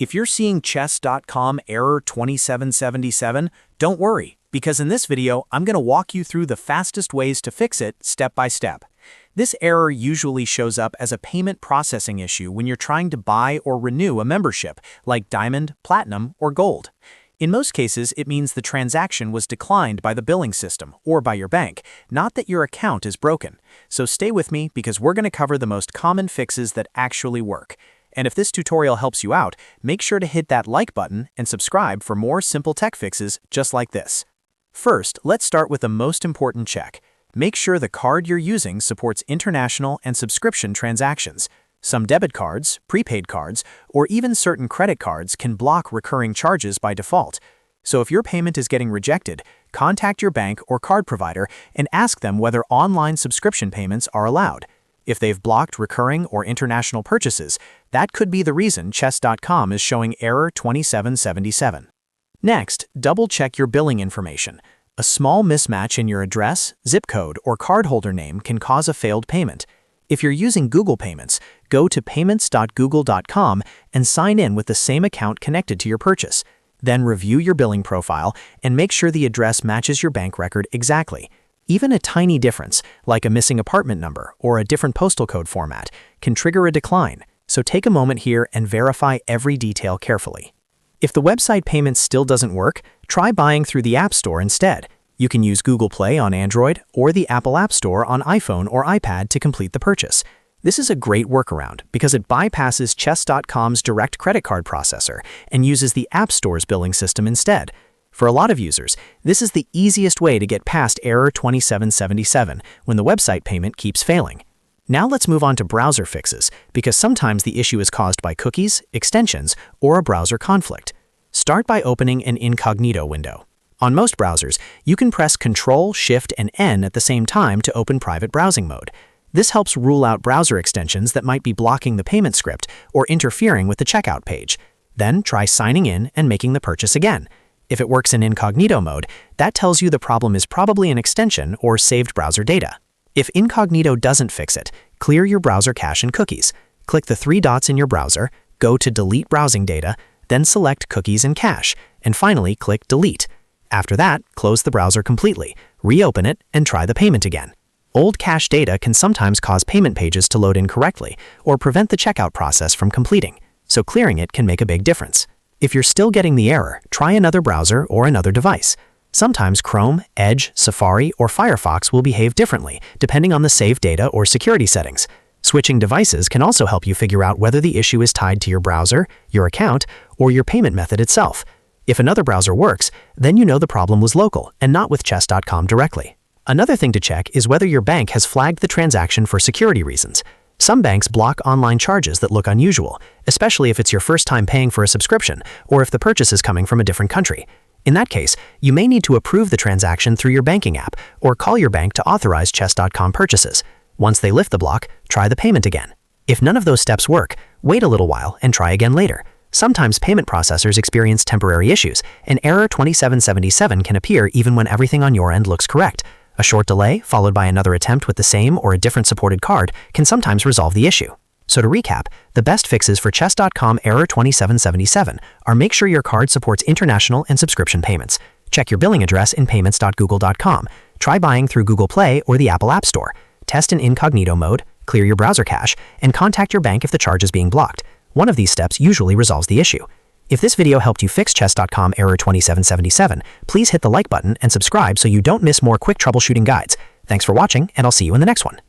If you're seeing chess.com error 2777, don't worry, because in this video, I'm going to walk you through the fastest ways to fix it step by step. This error usually shows up as a payment processing issue when you're trying to buy or renew a membership, like Diamond, Platinum, or Gold. In most cases, it means the transaction was declined by the billing system or by your bank, not that your account is broken. So stay with me because we're going to cover the most common fixes that actually work. And if this tutorial helps you out, make sure to hit that like button and subscribe for more simple tech fixes just like this. First, let's start with the most important check. Make sure the card you're using supports international and subscription transactions. Some debit cards, prepaid cards, or even certain credit cards can block recurring charges by default. So if your payment is getting rejected, contact your bank or card provider and ask them whether online subscription payments are allowed. If they've blocked recurring or international purchases, that could be the reason chess.com is showing error 2777. Next, double-check your billing information. A small mismatch in your address, zip code, or cardholder name can cause a failed payment. If you're using Google Payments, go to payments.google.com and sign in with the same account connected to your purchase. Then review your billing profile and make sure the address matches your bank record exactly. Even a tiny difference, like a missing apartment number or a different postal code format, can trigger a decline, so take a moment here and verify every detail carefully. If the website payment still doesn't work, try buying through the App Store instead. You can use Google Play on Android or the Apple App Store on iPhone or iPad to complete the purchase. This is a great workaround because it bypasses chess.com's direct credit card processor and uses the App Store's billing system instead. For a lot of users, this is the easiest way to get past error 2777 when the website payment keeps failing. Now let's move on to browser fixes, because sometimes the issue is caused by cookies, extensions, or a browser conflict. Start by opening an incognito window. On most browsers, you can press Ctrl, Shift, and N at the same time to open private browsing mode. This helps rule out browser extensions that might be blocking the payment script or interfering with the checkout page. Then try signing in and making the purchase again. If it works in incognito mode, that tells you the problem is probably an extension or saved browser data. If incognito doesn't fix it, clear your browser cache and cookies. Click the three dots in your browser, go to Delete Browsing Data, then select Cookies and Cache, and finally click Delete. After that, close the browser completely, reopen it, and try the payment again. Old cache data can sometimes cause payment pages to load incorrectly or prevent the checkout process from completing, so clearing it can make a big difference. If you're still getting the error, try another browser or another device. Sometimes Chrome, Edge, Safari, or Firefox will behave differently depending on the saved data or security settings. Switching devices can also help you figure out whether the issue is tied to your browser, your account, or your payment method itself. If another browser works, then you know the problem was local and not with chess.com directly. Another thing to check is whether your bank has flagged the transaction for security reasons. Some banks block online charges that look unusual, especially if it's your first time paying for a subscription or if the purchase is coming from a different country. In that case, you may need to approve the transaction through your banking app or call your bank to authorize chess.com purchases. Once they lift the block, try the payment again. If none of those steps work, wait a little while and try again later. Sometimes payment processors experience temporary issues, and error 2777 can appear even when everything on your end looks correct. A short delay, followed by another attempt with the same or a different supported card, can sometimes resolve the issue. So to recap, the best fixes for chess.com error 2777 are: make sure your card supports international and subscription payments. Check your billing address in payments.google.com. Try buying through Google Play or the Apple App Store. Test in incognito mode, clear your browser cache, and contact your bank if the charge is being blocked. One of these steps usually resolves the issue. If this video helped you fix chess.com error 2777, please hit the like button and subscribe so you don't miss more quick troubleshooting guides. Thanks for watching, and I'll see you in the next one.